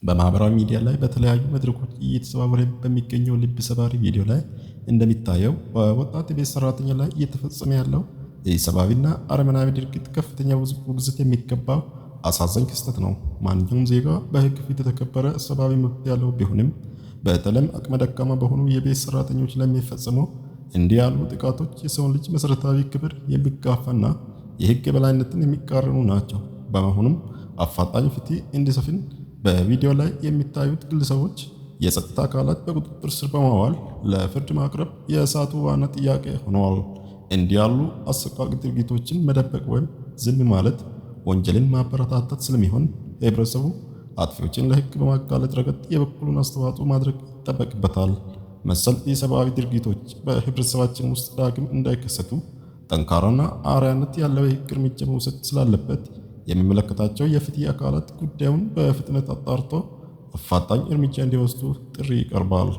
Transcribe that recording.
በማህበራዊ ሚዲያ ላይ በተለያዩ መድረኮች እየተዘዋወረ በሚገኘው ልብ ሰባሪ ቪዲዮ ላይ እንደሚታየው በወጣት የቤት ሰራተኛ ላይ እየተፈጸመ ያለው የሰብአዊና አረመናዊ ድርጊት ከፍተኛ ውግዘት የሚገባው አሳዛኝ ክስተት ነው። ማንኛውም ዜጋ በሕግ ፊት የተከበረ ሰብአዊ መብት ያለው ቢሆንም በተለይም አቅመ ደካማ በሆኑ የቤት ሰራተኞች ላይ የሚፈጸመው እንዲህ ያሉ ጥቃቶች የሰውን ልጅ መሰረታዊ ክብር የሚጋፋና የሕግ የበላይነትን የሚቃረኑ ናቸው። በመሆኑም አፋጣኝ ፍትህ እንዲሰፍን በቪዲዮ ላይ የሚታዩት ግለሰቦች የጸጥታ አካላት በቁጥጥር ስር በማዋል ለፍርድ ማቅረብ የእሳቱ ዋና ጥያቄ ሆነዋል። እንዲህ ያሉ አሰቃቂ ድርጊቶችን መደበቅ ወይም ዝም ማለት ወንጀልን ማበረታታት ስለሚሆን ህብረተሰቡ አጥፊዎችን ለህግ በማጋለጥ ረገድ የበኩሉን አስተዋጽኦ ማድረግ ይጠበቅበታል። መሰል የሰብአዊ ድርጊቶች በህብረተሰባችን ውስጥ ዳግም እንዳይከሰቱ ጠንካራና አርአያነት ያለው የህግ እርምጃ መውሰድ ስላለበት የሚመለከታቸው የፍትህ አካላት ጉዳዩን በፍጥነት አጣርቶ አፋጣኝ እርምጃ እንዲወስዱ ጥሪ ይቀርባል።